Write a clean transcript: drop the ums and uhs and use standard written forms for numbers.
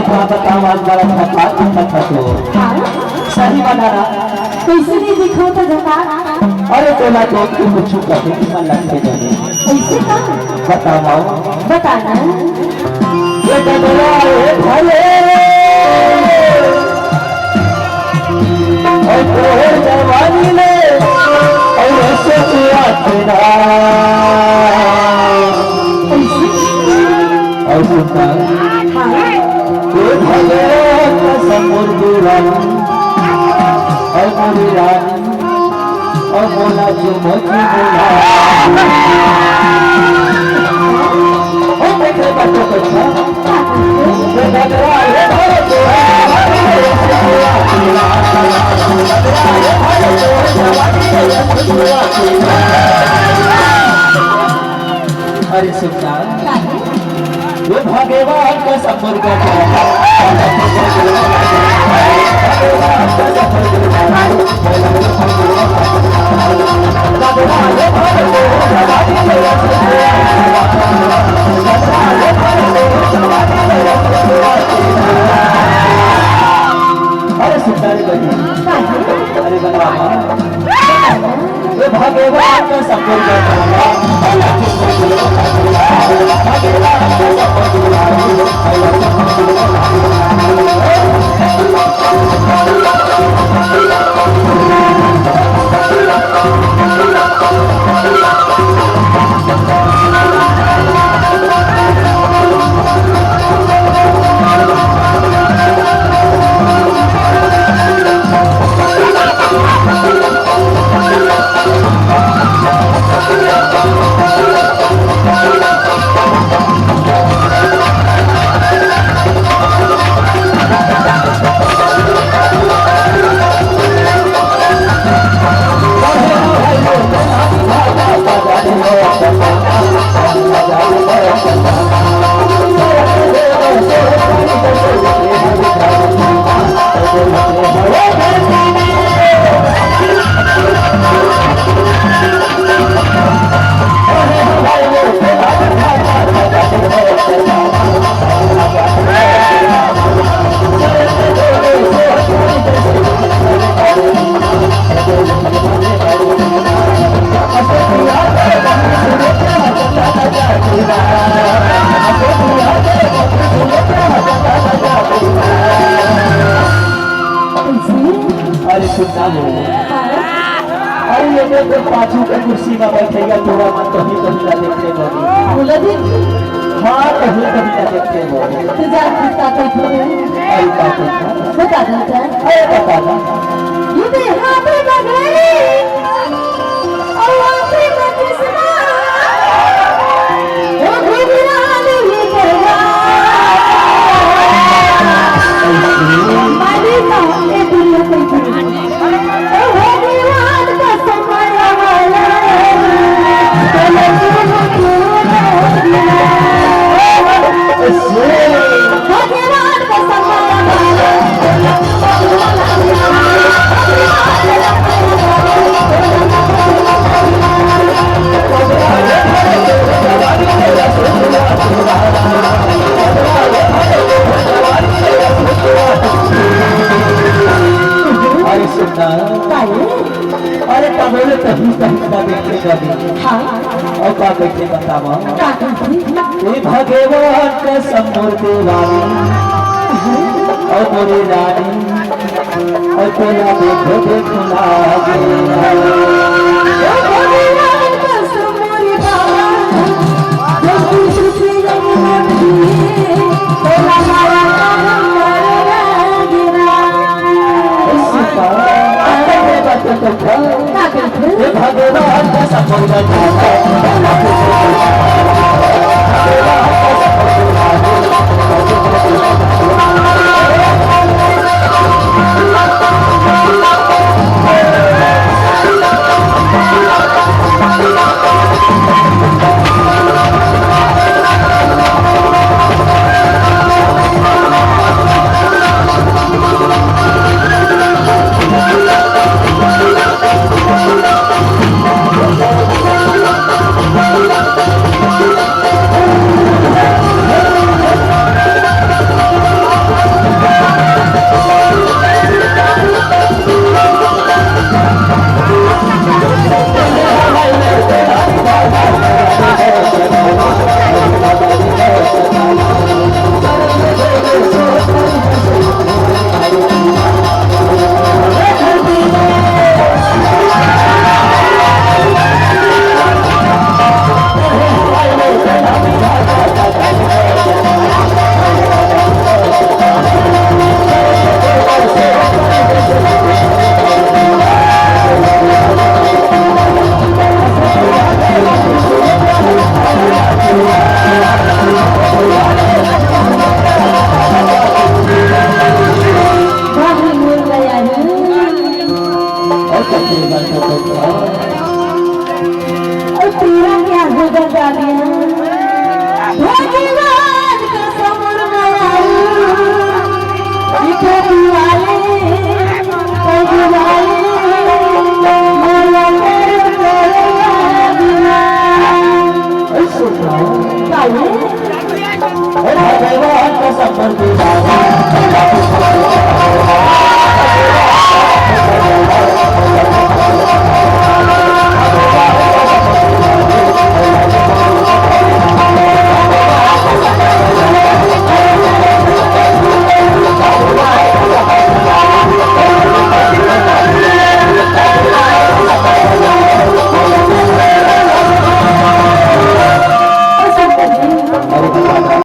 क्या बताऊं आज बड़ा थका तो सही बनाना कैसे नहीं दिखो तो जता अरे तोला तो कुछ कहते कि मन लगते जाने कैसे का बताना ये बदला है भले और तोहर जवानी ने और ऐसे किया तेरा और सुनता ये भले समुद्र रानी और मोरी रानी और बोला जो मुझे बोला और देखे बच्चों को ये बदला है अरे सुनता ये भगवान का सफर का अरे सुनता अरे ये भगवान का सफर पाछू के कुर्सी में बैठेगा थोड़ा मन कभी कभी देखते बोली हाँ कभी कभी देखते बोली बता देता अरे बता दो ये हाथ में बगले और आंखें में किसना वो घुमरान ही करवा माली का ये दुनिया कोई ओ भगवान का समय वाला चलो भगवान का अरे कबोले कहीं देखते कभी और का बैठे बतावा ये भगवान का समूर्ति वाली और मोरी रानी और तेरा देखो देखो भगवान का सफल भाग्यवान समोर इथे दिवाले भगवान का संपर्क